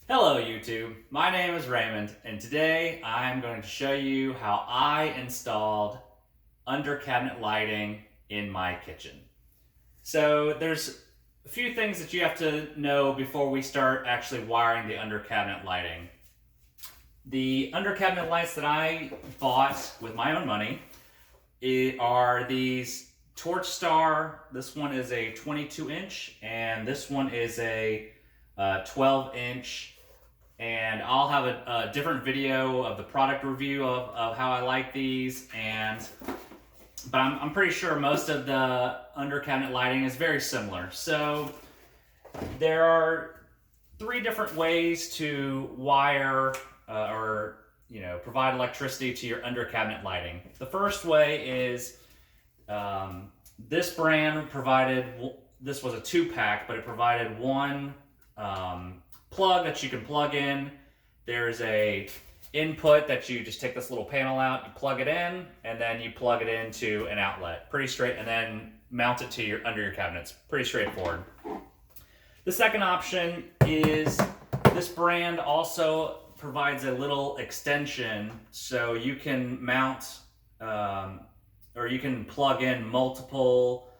Hello YouTube, my name is Raymond and today I'm going to show you how I installed under cabinet lighting in my kitchen. So there's a few things that you have to know before we start actually wiring the under cabinet lighting. The under cabinet lights that I bought with my own money are these Torchstar. This one is a 22 inch and this one is a 12 inch. And I'll have a different video of the product review of how I like these, but I'm pretty sure most of the under cabinet lighting is very similar. So there are three different ways to wire or provide electricity to your under cabinet lighting. The first way is this brand provided, this was a 2-pack, but it provided one plug that you can plug in. There's a input that you just take this little panel out, you plug it in, and then you plug it into an outlet. Pretty straight, and then mount it to under your cabinets. Pretty straightforward. The second option is this brand also provides a little extension so you can mount or you can plug in multiple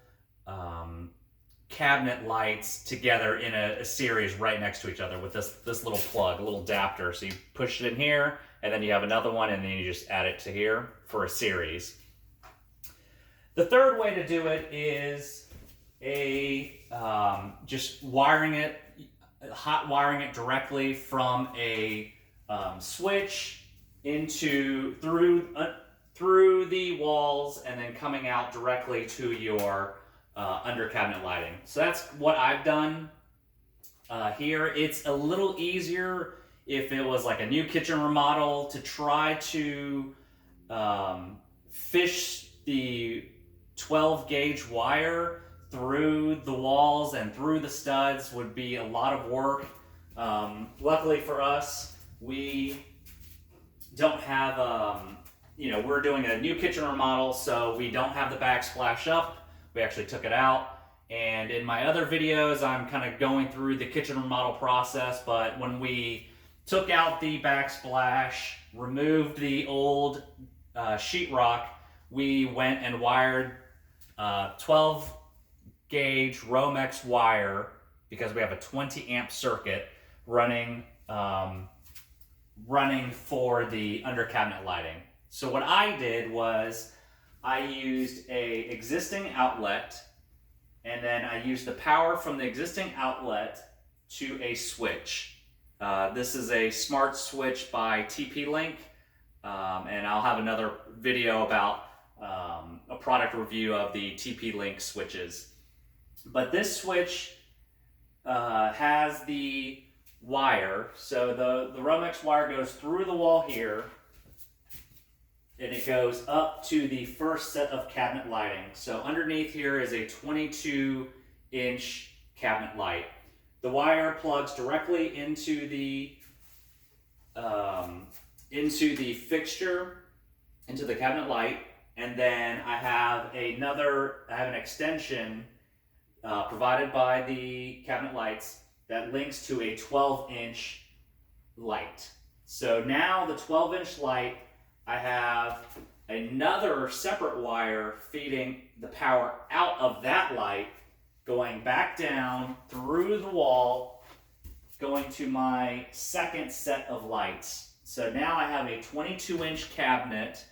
cabinet lights together in a series right next to each other with this little plug, a little adapter. So you push it in here, and then you have another one, and then you just add it to here for a series. The third way to do it is just wiring it, hot wiring it directly from a switch through the walls, and then coming out directly to your under cabinet lighting. So that's what I've done here. It's a little easier if it was like a new kitchen remodel to try to fish the 12 gauge wire through the walls and through the studs would be a lot of work. Luckily for us, we don't have, we're doing a new kitchen remodel, so we don't have the backsplash up. We actually took it out, and in my other videos I'm kind of going through the kitchen remodel process, but when we took out the backsplash, removed the old sheetrock, we went and wired 12 gauge Romex wire, because we have a 20 amp circuit running for the under cabinet lighting. So what I did was I used a existing outlet, and then I used the power from the existing outlet to a switch. This is a smart switch by TP-Link, and I'll have another video about a product review of the TP-Link switches. But this switch has the wire, so the Romex wire goes through the wall here, and it goes up to the first set of cabinet lighting. So underneath here is a 22 inch cabinet light. The wire plugs directly into the fixture, into the cabinet light, and then I have an extension provided by the cabinet lights that links to a 12 inch light. So now the 12 inch light, I have another separate wire feeding the power out of that light, going back down through the wall, going to my second set of lights. So now I have a 22 inch cabinet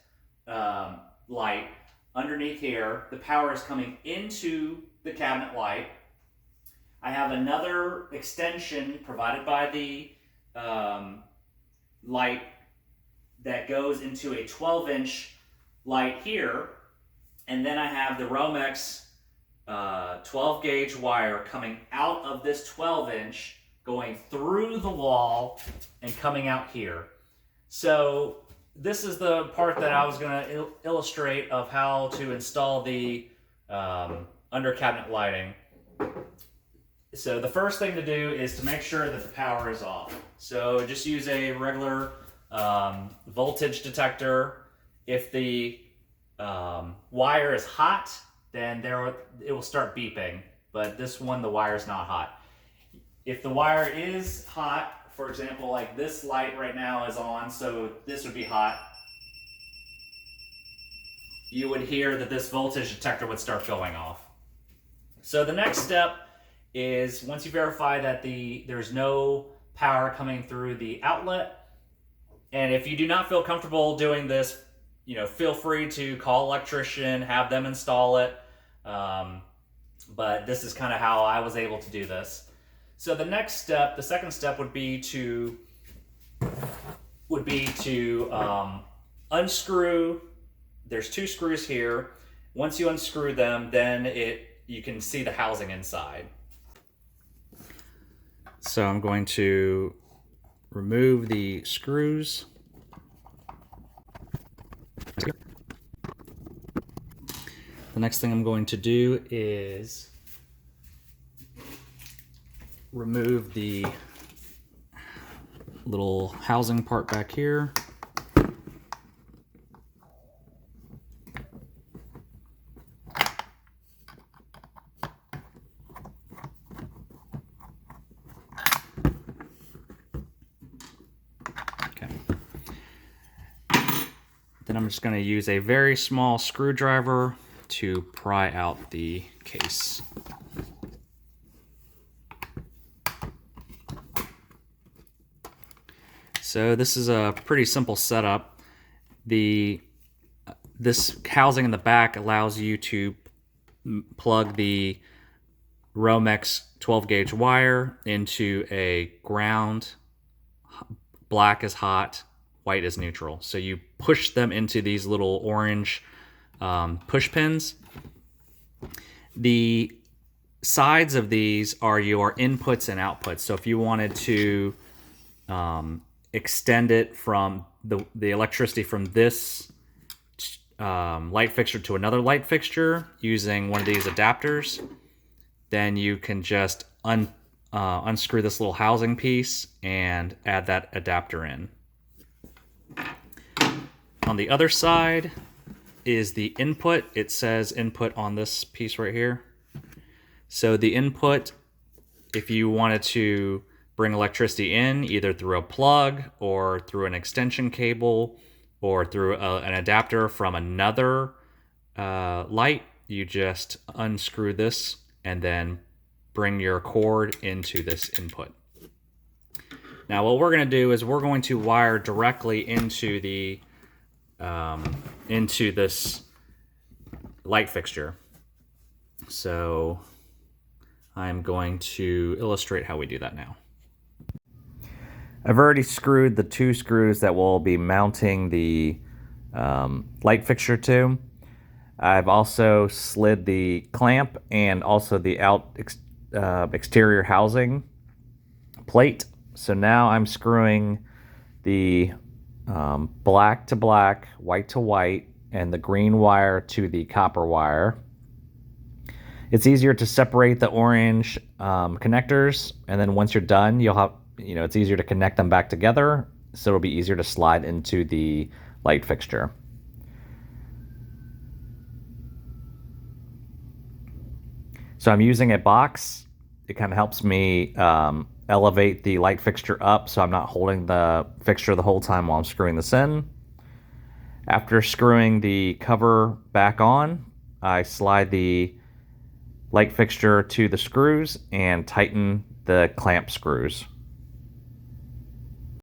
light underneath here. The power is coming into the cabinet light. I have another extension provided by the light that goes into a 12 inch light here, and then I have the Romex 12 gauge wire coming out of this 12 inch, going through the wall and coming out here. So this is the part that I was going to illustrate of how to install the under cabinet lighting. So the first thing to do is to make sure that the power is off. So just use a regular voltage detector. If the wire is hot, then it will start beeping, but this one, the wire is not hot. If the wire is hot for example, like this light right now is on, so this would be hot. You would hear that this voltage detector would start going off. So the next step is, once you verify that there's no power coming through the outlet, and if you do not feel comfortable doing this, feel free to call an electrician, have them install it. But this is kind of how I was able to do this. So the next step, the second step would be to unscrew. There's 2 screws here. Once you unscrew them, then you can see the housing inside. So I'm going to remove the screws. The next thing I'm going to do is remove the little housing part back here. Okay. Then I'm just going to use a very small screwdriver to pry out the case. So this is a pretty simple setup. This housing in the back allows you to plug the Romex 12 gauge wire into a ground. Black is hot, white is neutral. So you push them into these little orange push pins. The sides of these are your inputs and outputs. So if you wanted to extend it from the electricity from this light fixture to another light fixture using one of these adapters, then you can just unscrew this little housing piece and add that adapter in. On the other side is the input. It says input on this piece right here. So the input, if you wanted to bring electricity in either through a plug or through an extension cable or through an adapter from another light, you just unscrew this and then bring your cord into this input. Now what we're going to do is we're going to wire directly into this light fixture. So I'm going to illustrate how we do that now. I've already screwed the 2 screws that we'll be mounting the light fixture to. I've also slid the clamp and also the exterior housing plate. So now I'm screwing the black to black, white to white, and the green wire to the copper wire. It's easier to separate the orange connectors, and then once you're done, you'll have, it's easier to connect them back together, so it'll be easier to slide into the light fixture. So I'm using a box. It kind of helps me elevate the light fixture up so I'm not holding the fixture the whole time while I'm screwing this in. After screwing the cover back on, I slide the light fixture to the screws and tighten the clamp screws.